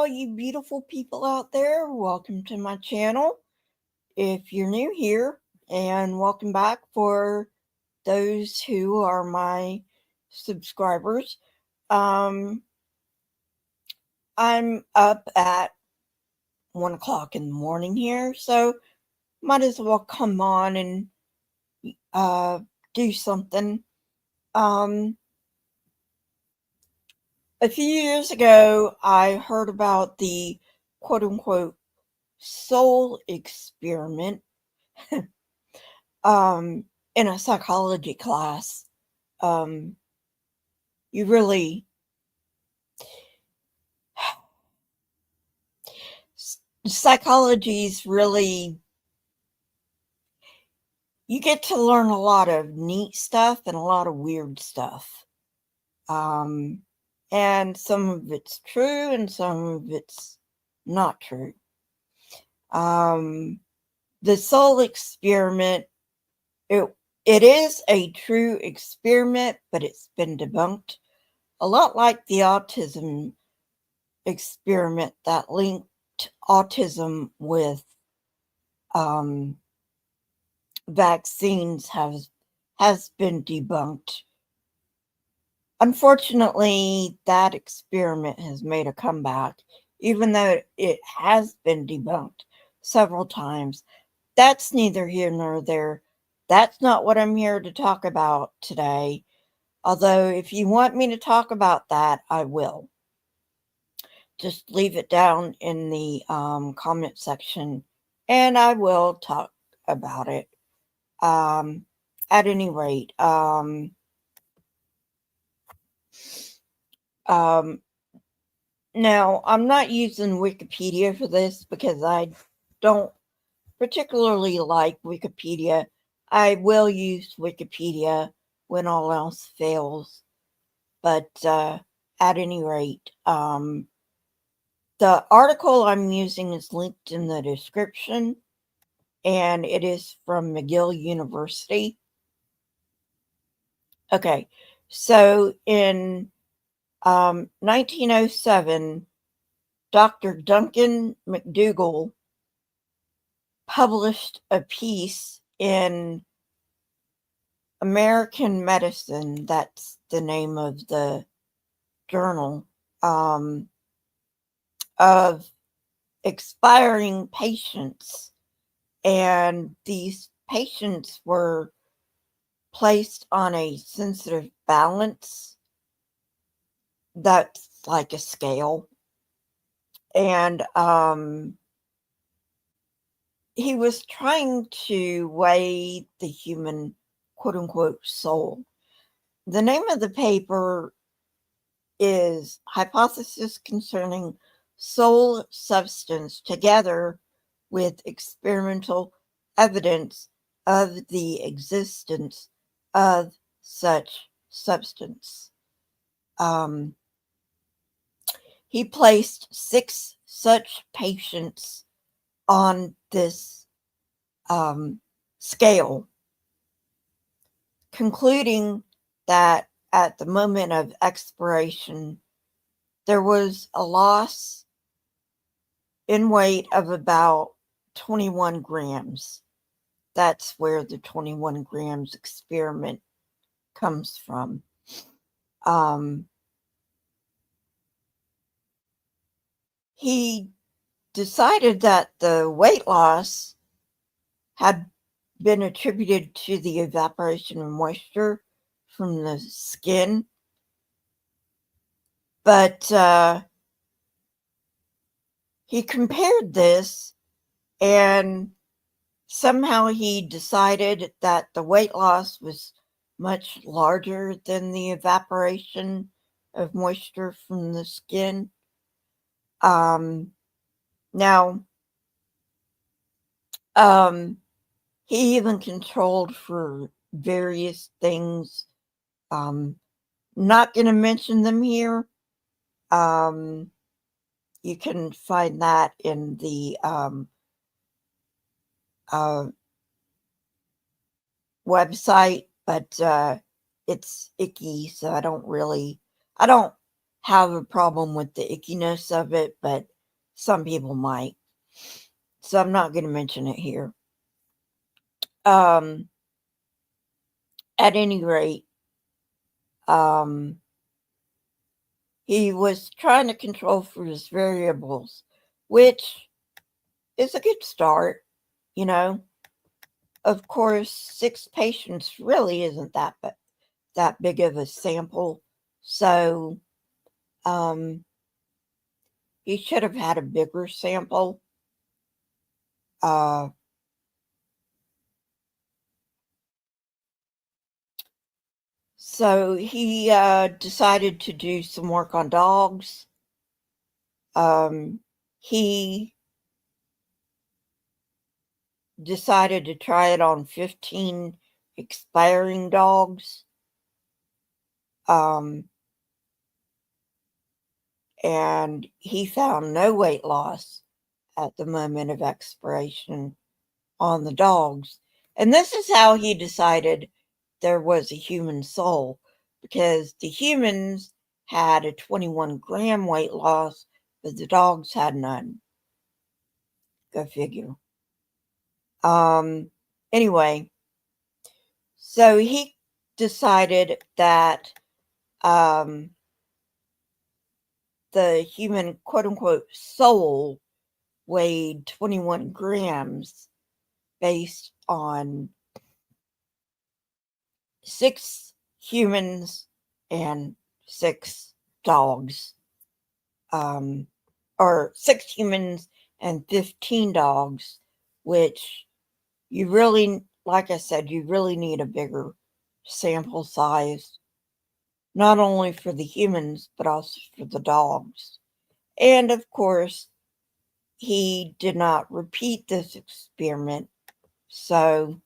you beautiful people out there. Welcome to my channel. If you're new here, and welcome back for those who are my subscribers. Um, I'm up at 1 o'clock in the morning here, so might as well come on and uh, do something. Um, a few years ago, I heard about the quote unquote soul experiment um, in a psychology class. Um, you really, psychology's really, you get to learn a lot of neat stuff and a lot of weird stuff. Um, and some of it's true and some of it's not true. Um, the soul experiment, it, it is a true experiment, but it's been debunked. A lot like the autism experiment that linked autism with um, vaccines has been debunked. Unfortunately, that experiment has made a comeback, even though it has been debunked several times. That's neither here nor there. That's not what I'm here to talk about today. Although, if you want me to talk about that, I will. Just leave it down in the comment section and I will talk about it. At any rate, um, now I'm not using Wikipedia for this because I don't particularly like Wikipedia. I will use Wikipedia when all else fails, but at any rate, the article I'm using is linked in the description, and it is from McGill University. Okay, so in 1907, Dr. Duncan McDougall published a piece in American Medicine, that's the name of the journal, of expiring patients. And these patients were placed on a sensitive balance that's like a scale. And he was trying to weigh the human quote unquote soul. The name of the paper is Hypothesis Concerning Soul Substance Together with Experimental Evidence of the Existence of Such Substance. He placed 6 such patients on this scale, concluding that at the moment of expiration, there was a loss in weight of about 21 grams. That's where the 21 grams experiment comes from. He decided that the weight loss had been attributed to the evaporation of moisture from the skin. But he compared this, and somehow he decided that the weight loss was much larger than the evaporation of moisture from the skin. Now, he even controlled for various things. Not going to mention them here. You can find that in the website, but it's icky, so I don't have a problem with the ickiness of it, but Some people might. So I'm not going to mention it here. At any rate, he was trying to control for his variables, which is a good start, you know. Of course, 6 patients really isn't that big of a sample, so he should have had a bigger sample. So he decided to do some work on dogs. He decided to try it on 15 expiring dogs. And he found no weight loss at the moment of expiration on the dogs. And this is how he decided there was a human soul, because the humans had a 21-gram weight loss, but the dogs had none. Go figure. Anyway, so he decided that the human quote-unquote soul weighed 21 grams based on 6 humans and 6 dogs. Or 6 humans and 15 dogs, which you really, like I said, you really need a bigger sample size, not only for the humans, but also for the dogs. And of course, he did not repeat this experiment. So,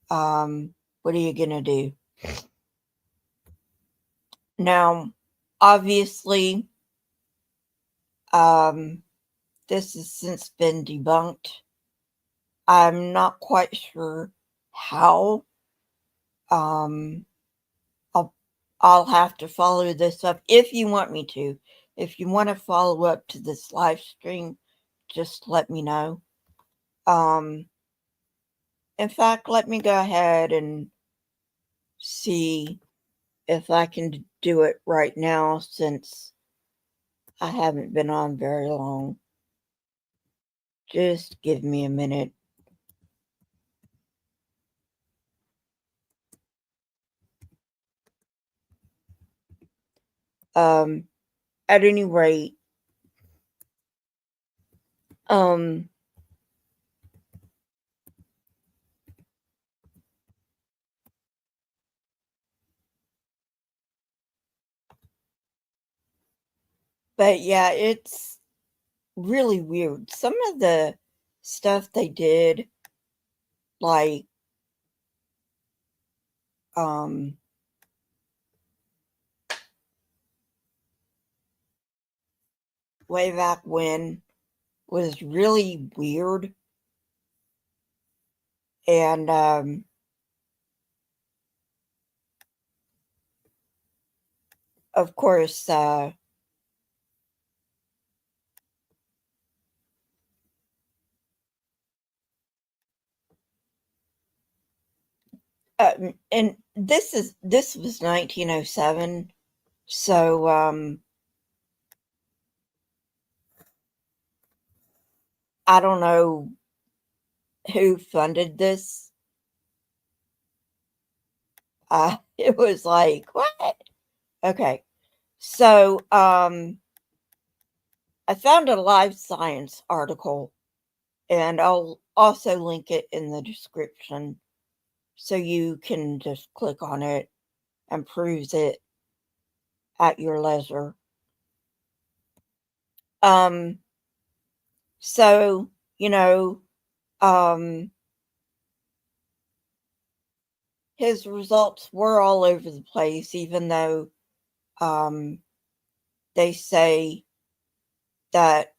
what are you going to do? Now, obviously, this has since been debunked. I'm not quite sure how. I'll have to follow this up if you want me to. If you want to follow up to this live stream, just let me know. In fact, let me go ahead and see if I can do it right now, since I haven't been on very long. Just give me a minute. At any rate, but yeah, it's really weird. Some of the stuff they did, like, way back when, was really weird. And, of course, and this was 1907, so I don't know who funded this. It was like, what? Okay, so I found a Live Science article, and I'll also link it in the description, so you can just click on it and peruse it at your leisure. So, you know, his results were all over the place, even though they say that,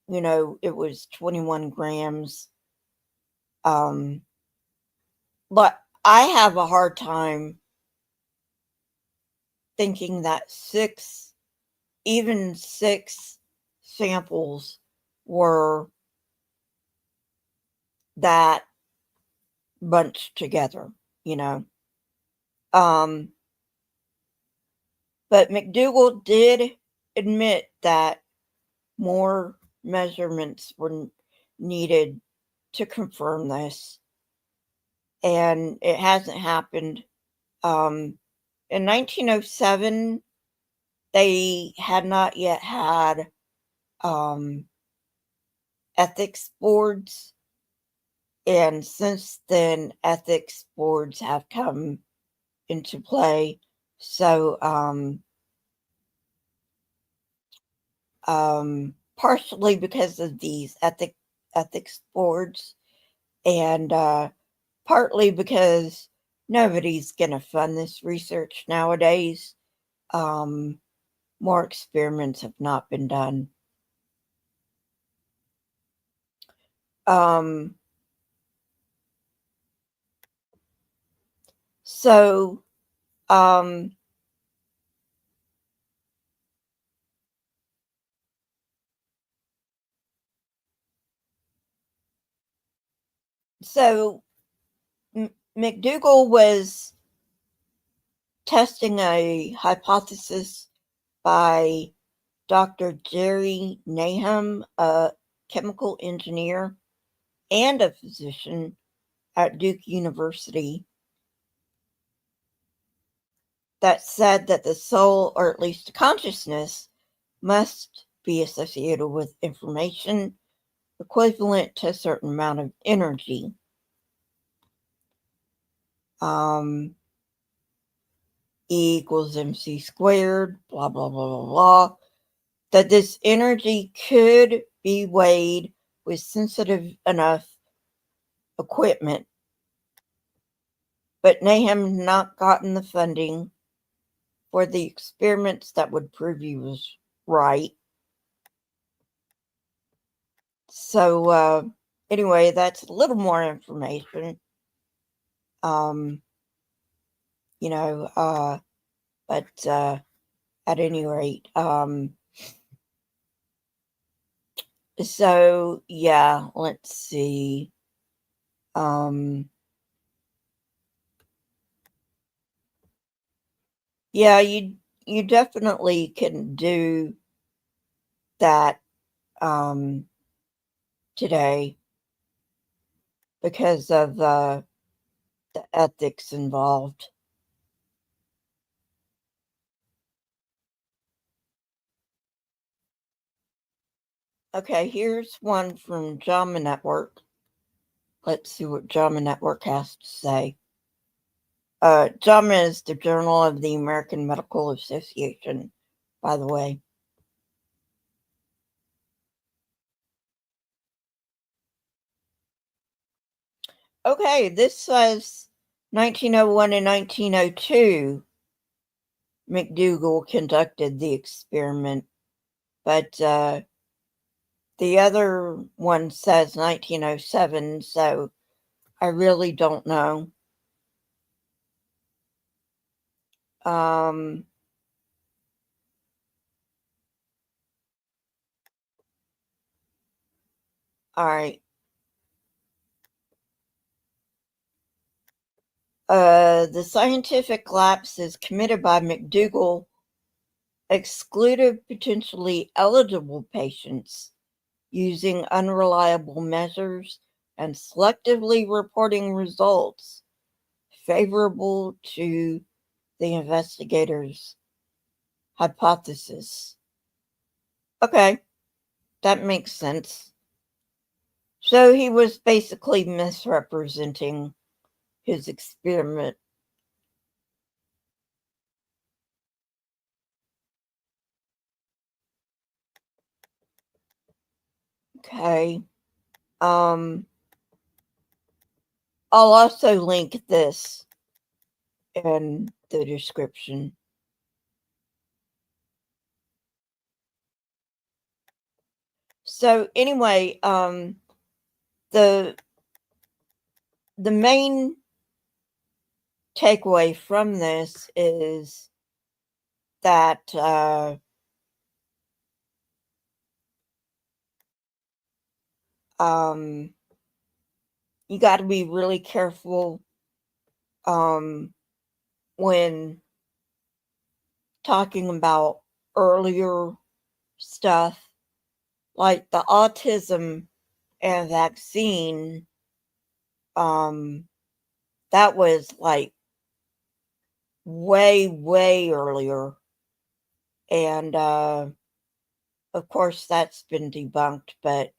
you know, it was 21 grams. But I have a hard time thinking that even 6 samples were that bunched together, you know. But McDougall did admit that more measurements were needed to confirm this, and it hasn't happened. In 1907, they had not yet had ethics boards, and since then, ethics boards have come into play. So, partially because of these ethics boards, and partly because nobody's going to fund this research nowadays. More experiments have not been done. So, so McDougall was testing a hypothesis by Dr. Jerry Nahum, a chemical engineer and a physician at Duke University, that said that the soul, or at least consciousness, must be associated with information equivalent to a certain amount of energy. E equals mc squared, blah, blah, blah, blah, blah. That this energy could be weighed with sensitive enough equipment. But Nahum not gotten the funding for the experiments that would prove he was right. So, anyway, that's a little more information. You know, but at any rate, so yeah, let's see. Yeah, you definitely can do that today because of the ethics involved. Okay, here's one from JAMA Network. Let's see what JAMA Network has to say. JAMA is the Journal of the American Medical Association, by the way. Okay, this says 1901 and 1902, McDougall conducted the experiment, but the other one says 1907, so I really don't know. All right. The scientific lapses committed by McDougall excluded potentially eligible patients using unreliable measures and selectively reporting results favorable to the investigators' hypothesis. Okay, that makes sense. So he was basically misrepresenting his experiment. Okay. I'll also link this in the description. So anyway, the main takeaway from this is that You got to be really careful when talking about earlier stuff like the autism and vaccine. That was like way earlier, and of course that's been debunked, but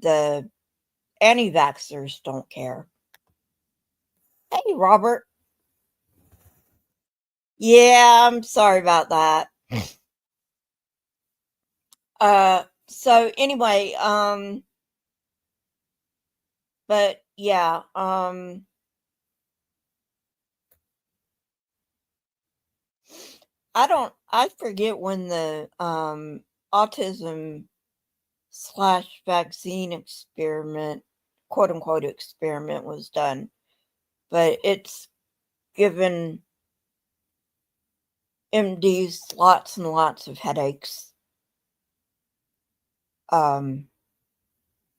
the anti-vaxxers don't care. Hey, Robert. Yeah, I'm sorry about that. So anyway, but yeah, I forget when the autism slash vaccine experiment, quote unquote experiment, was done, but it's given MDs lots and lots of headaches.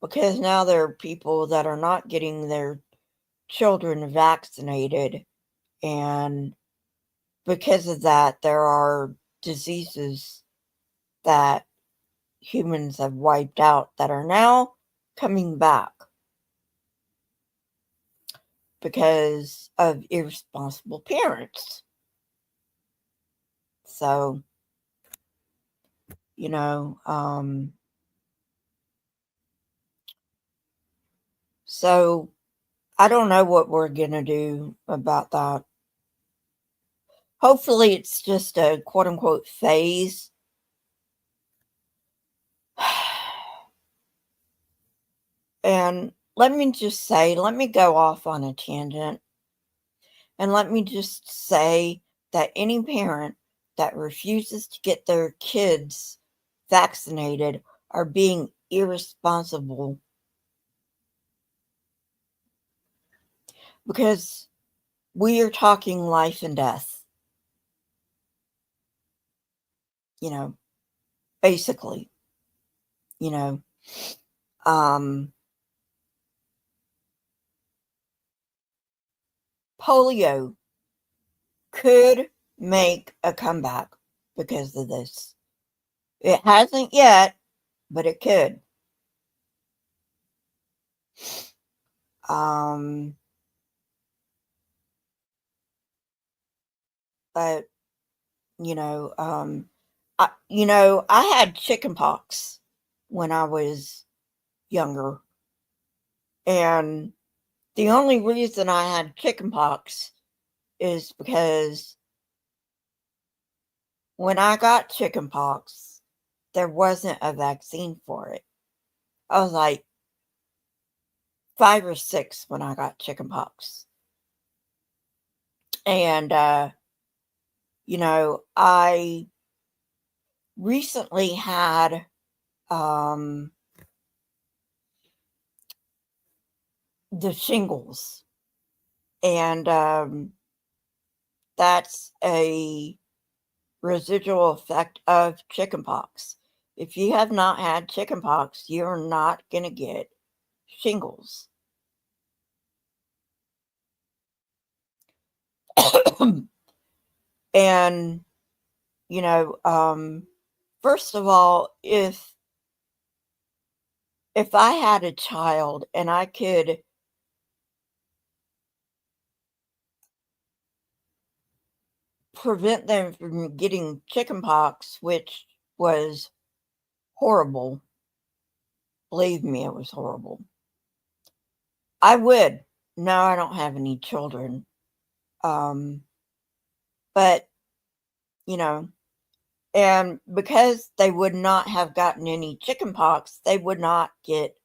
Because now there are people that are not getting their children vaccinated, and because of that, there are diseases that humans have wiped out that are now coming back because of irresponsible parents. So, you know, so I don't know what we're going to do about that. Hopefully it's just a quote unquote phase. And let me just say, let me go off on a tangent. And let me just say that any parent that refuses to get their kids vaccinated are being irresponsible, because we are talking life and death, you know, basically, you know. Polio could make a comeback because of this. It hasn't yet, but it could. But I had chicken pox when I was younger, and the only reason I had chicken pox is because when I got chicken pox, there wasn't a vaccine for it. I was like 5 or 6 when I got chicken pox. And, I recently had the shingles. And that's a residual effect of chickenpox. If you have not had chickenpox, you're not going to get shingles. And, first of all, if I had a child and I could prevent them from getting chickenpox, which was horrible, believe me, it was horrible, I would. No, I don't have any children. But, and because they would not have gotten any chickenpox, they would not get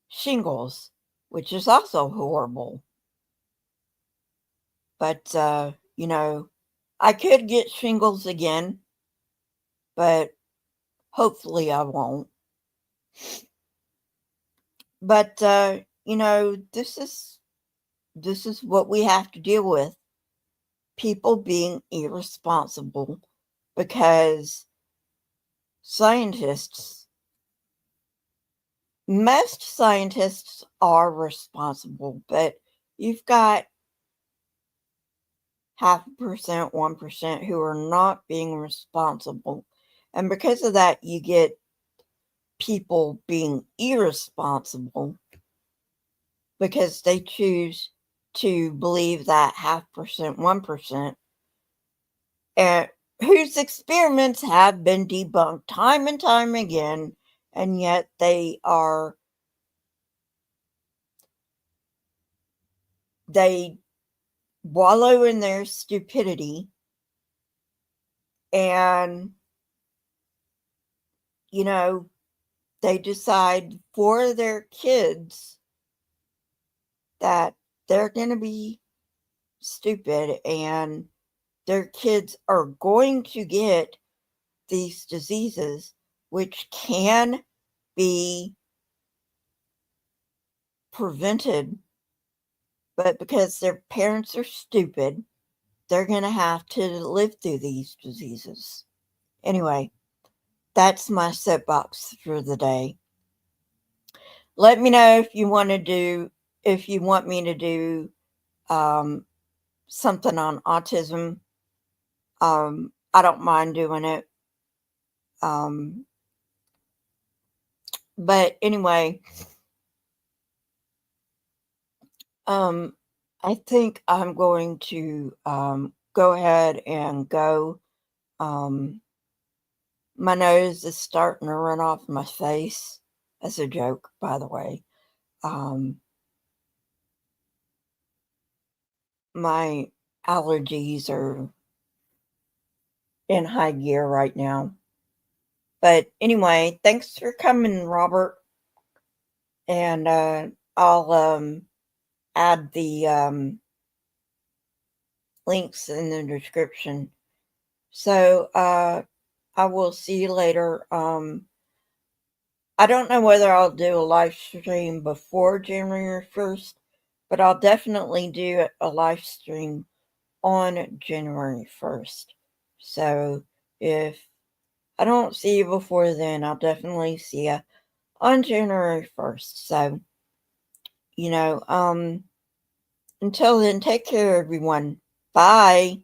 shingles, which is also horrible. But, I could get shingles again, but hopefully I won't. But, this is what we have to deal with. People being irresponsible because scientists most scientists are responsible, but you've got 0.5%, 1% who are not being responsible. And because of that, you get people being irresponsible because they choose to believe that 0.5%, 1%, and whose experiments have been debunked time and time again, and yet they wallow in their stupidity, and they decide for their kids that they're going to be stupid, and their kids are going to get these diseases, which can be prevented, but because their parents are stupid, they're going to have to live through these diseases. Anyway, that's my soapbox for the day. Let me know if you want me to do something on autism. I don't mind doing it. But anyway, I think I'm going to go ahead and go. My nose is starting to run off my face. That's a joke, by the way. My allergies are in high gear right now. But anyway, thanks for coming, Robert. And I'll add the links in the description. So I will see you later. I don't know whether I'll do a live stream before January 1st, but I'll definitely do a live stream on January 1st. So if I don't see you before then, I'll definitely see you on January 1st. So, until then, take care, everyone. Bye.